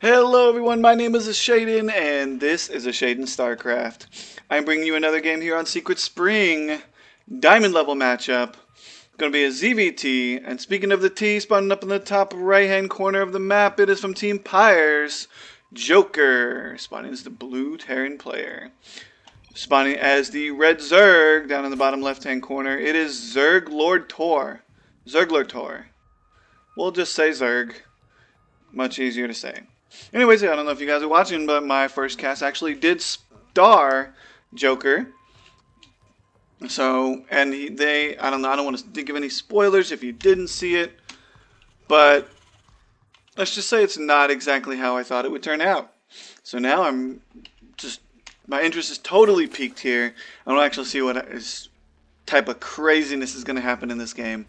Hello everyone, my name is Ashaeden, and this is AshaedenStarCraft. I'm bringing you another game here on Secret Spring. Diamond level matchup. Going to be a ZVT, and speaking of the T, spawning up in the top right hand corner of the map, it is from Team Pyr3s. Joker, spawning as the blue Terran player. Spawning as the red Zerg, down in the bottom left hand corner, it is zerglordtor. Zerglordtor. We'll just say Zerg. Much easier to say. Anyways, I don't know if you guys are watching, but my first cast actually did star Joker. So, and I don't know, I don't want to give any spoilers if you didn't see it, but let's just say it's not exactly how I thought it would turn out. So now my interest is totally peaked here. I want to actually see what type of craziness is going to happen in this game.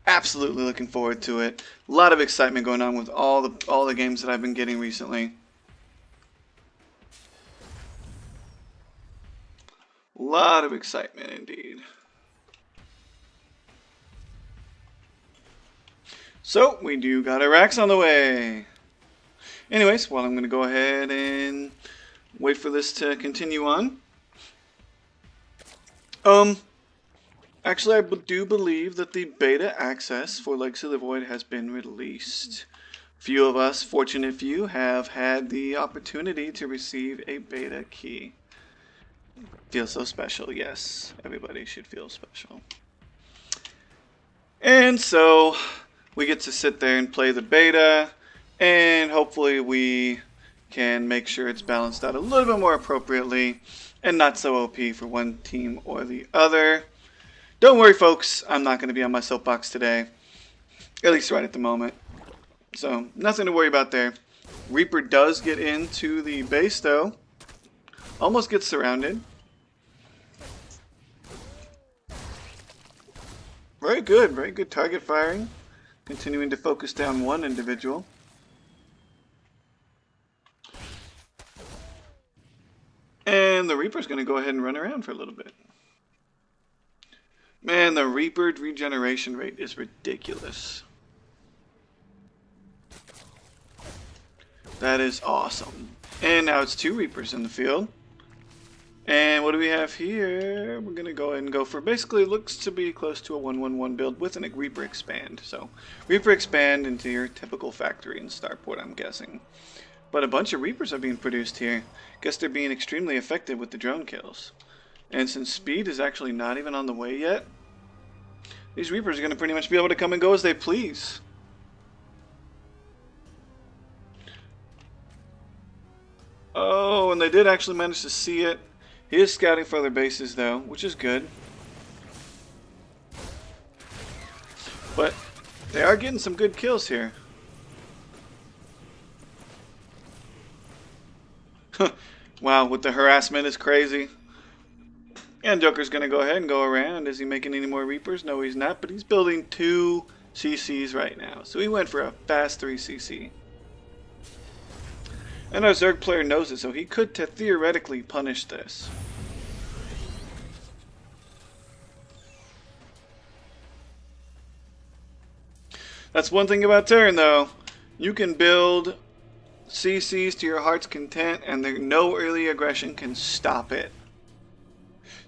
Absolutely looking forward to it. A lot of excitement going on with all the games that I've been getting recently. A lot of excitement indeed. So we do got a Rax on the way. Anyways, well, I'm going to go ahead and wait for this to continue on. Actually, I do believe that the beta access for Legacy of the Void has been released. Few of us, fortunate few, have had the opportunity to receive a beta key. Feels so special, yes. Everybody should feel special. And so, we get to sit there and play the beta, and hopefully we can make sure it's balanced out a little bit more appropriately, and not so OP for one team or the other. Don't worry, folks, I'm not going to be on my soapbox today, at least right at the moment. So, nothing to worry about there. Reaper does get into the base, though. Almost gets surrounded. Very good target firing. Continuing to focus down one individual. And the Reaper's going to go ahead and run around for a little bit. Man, the Reaper regeneration rate is ridiculous. That is awesome. And now it's 2 Reapers in the field. And what do we have here? We're going to go ahead and go for basically looks to be close to a 1-1-1 build with a Reaper expand. So Reaper expand into your typical factory and starport, I'm guessing. But a bunch of Reapers are being produced here. Guess they're being extremely effective with the drone kills. And since speed is actually not even on the way yet, these Reapers are going to pretty much be able to come and go as they please. Oh, and they did actually manage to see it. He is scouting for other bases though, which is good. But they are getting some good kills here. Wow, with the harassment is crazy. And Joker's going to go ahead and go around. Is he making any more Reapers? No, he's not, but he's building 2 CCs right now. So he went for a fast 3 CC. And our Zerg player knows it, so he could theoretically punish this. That's one thing about Terran, though. You can build CCs to your heart's content, and no early aggression can stop it.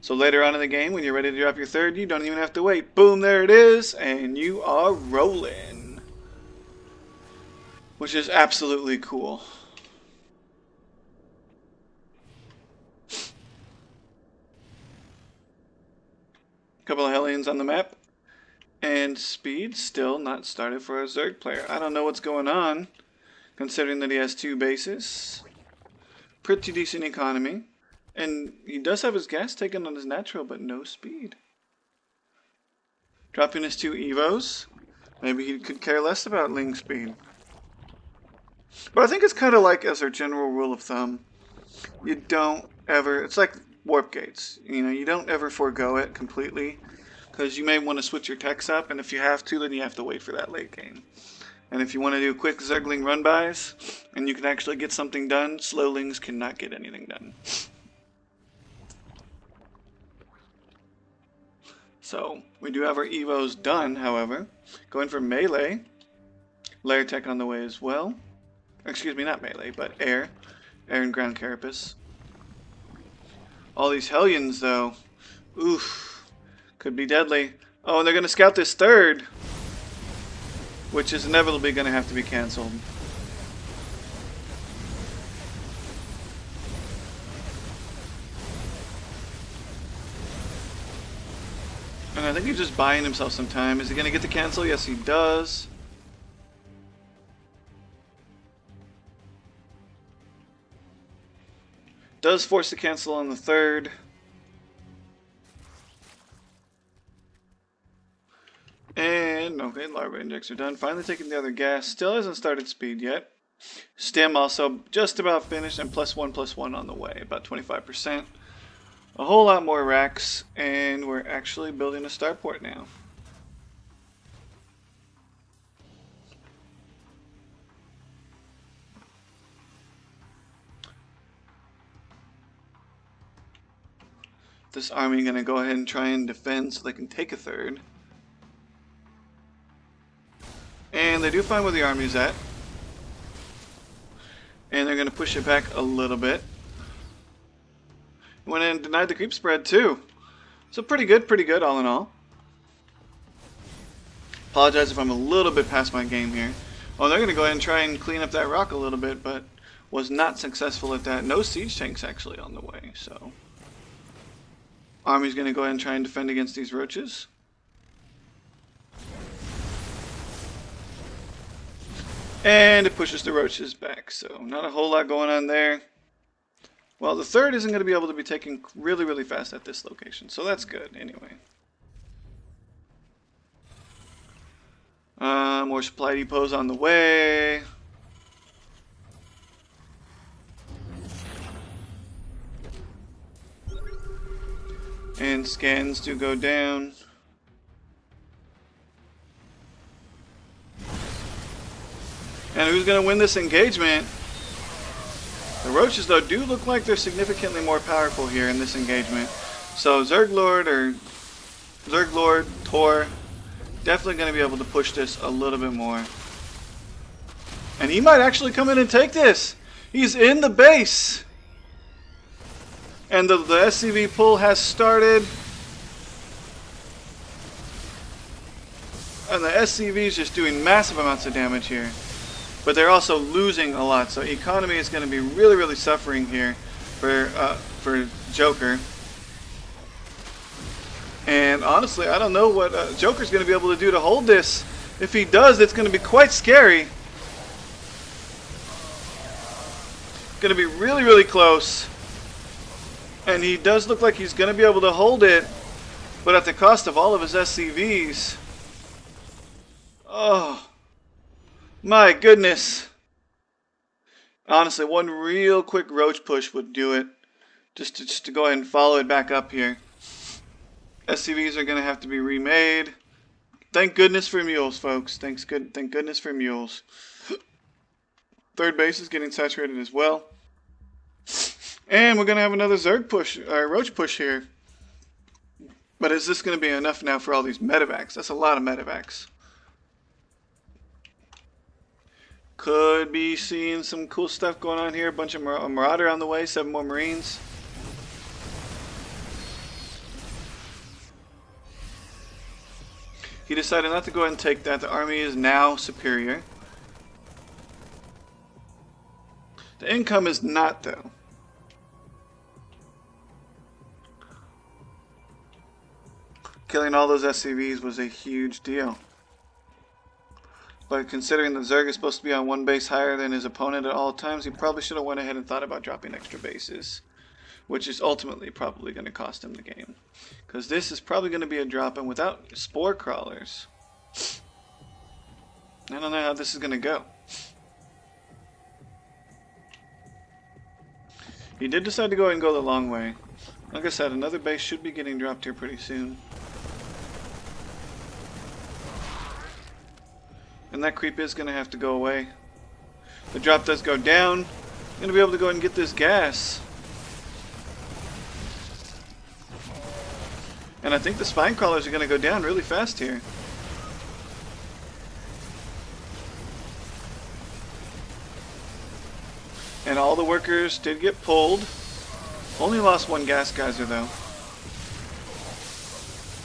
So later on in the game, when you're ready to drop your 3rd, you don't even have to wait. Boom, there it is, and you are rolling. Which is absolutely cool. Couple of Hellions on the map. And speed still not started for a Zerg player. I don't know what's going on, considering that he has 2 bases. Pretty decent economy. And he does have his gas taken on his natural, but no speed. Dropping his 2 Evos. Maybe he could care less about Ling speed. But I think it's kind of like, as our general rule of thumb, you don't ever, it's like warp gates. You know, you don't ever forego it completely, because you may want to switch your techs up, and if you have to, then you have to wait for that late game. And if you want to do quick Zergling run-bys, and you can actually get something done, Slowlings cannot get anything done. So, we do have our Evos done, however. Going for melee. Layer tech on the way as well. Excuse me, not melee, but air. Air and ground carapace. All these Hellions, though. Oof. Could be deadly. Oh, and they're going to scout this third. Which is inevitably going to have to be cancelled. And I think he's just buying himself some time. Is he going to get to cancel? Yes, he does. Does force the cancel on the third. And, okay, larva injects are done. Finally taking the other gas. Still hasn't started speed yet. Stem also just about finished, and +1/+1 on the way. About 25%. A whole lot more racks, and we're actually building a starport now. This army gonna go ahead and try and defend so they can take a third. And they do find where the army's at. And they're gonna push it back a little bit. Went in and denied the creep spread too. So pretty good all in all. Apologize if I'm a little bit past my game here. Oh, they're gonna go ahead and try and clean up that rock a little bit, but was not successful at that. No siege tanks actually on the way, so. Army's gonna go ahead and try and defend against these roaches. And it pushes the roaches back, so not a whole lot going on there. Well, the third isn't going to be able to be taken really fast at this location, so that's good anyway. More supply depots on the way. And scans do go down. And who's going to win this engagement? The roaches, though, do look like they're significantly more powerful here in this engagement. So zerglordtor, definitely going to be able to push this a little bit more. And he might actually come in and take this. He's in the base. And the SCV pull has started. And the SCV is just doing massive amounts of damage here. But they're also losing a lot, so economy is going to be really suffering here for Joker. And honestly, I don't know what Joker's going to be able to do to hold this. If he does, it's going to be quite scary. Going to be really close. And he does look like he's going to be able to hold it, but at the cost of all of his SCVs. Oh. My goodness. Honestly, one real quick roach push would do it. Just to go ahead and follow it back up here. SCVs are going to have to be remade. Thank goodness for mules, folks. Thank goodness for mules. Third base is getting saturated as well. And we're going to have another Zerg push, roach push here. But is this going to be enough now for all these medevacs? That's a lot of medevacs. Could be seeing some cool stuff going on here. A bunch of Marauder on the way. 7 more Marines. He decided not to go ahead and take that. The army is now superior. The income is not, though. Killing all those SCVs was a huge deal. But considering the Zerg is supposed to be on one base higher than his opponent at all times, he probably should have went ahead and thought about dropping extra bases. Which is ultimately probably going to cost him the game. Because this is probably going to be a drop, and without spore crawlers, I don't know how this is going to go. He did decide to go and go the long way. Like I said, another base should be getting dropped here pretty soon. And that creep is going to have to go away. The drop does go down. I'm going to be able to go and get this gas. And I think the spine crawlers are going to go down really fast here. And all the workers did get pulled. Only lost one gas geyser though.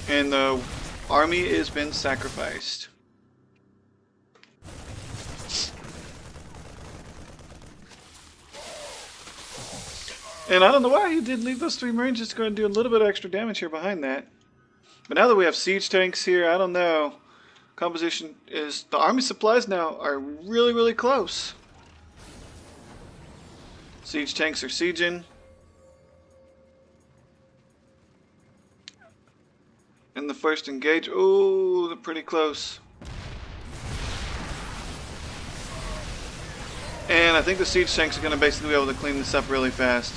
And the army has been sacrificed. And I don't know why he did leave those 3 Marines just to go and do a little bit of extra damage here behind that. But now that we have siege tanks here, I don't know. Composition is... the army supplies now are really, really close. Siege tanks are sieging. And the first engage... ooh, they're pretty close. And I think the siege tanks are going to basically be able to clean this up really fast.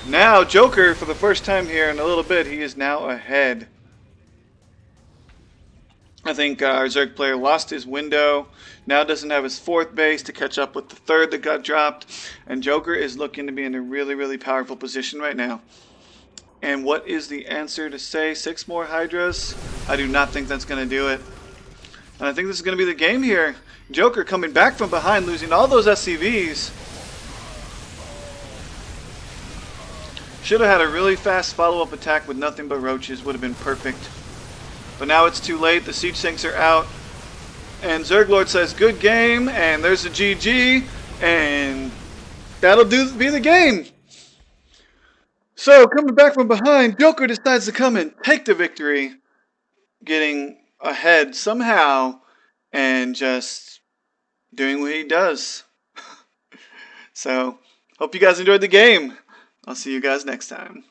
Now, Joker, for the first time here in a little bit, he is now ahead. I think our Zerg player lost his window. Now doesn't have his 4th base to catch up with the 3rd that got dropped. And Joker is looking to be in a really, really powerful position right now. And what is the answer to say? 6 more Hydras? I do not think that's going to do it. And I think this is going to be the game here. Joker coming back from behind, losing all those SCVs. Should have had a really fast follow-up attack with nothing but roaches. Would have been perfect. But now it's too late. The siege tanks are out. And Zerglord says, good game. And there's a GG. And that'll be the game. So, coming back from behind, Joker decides to come and take the victory. Getting ahead somehow. And just doing what he does. So, hope you guys enjoyed the game. I'll see you guys next time.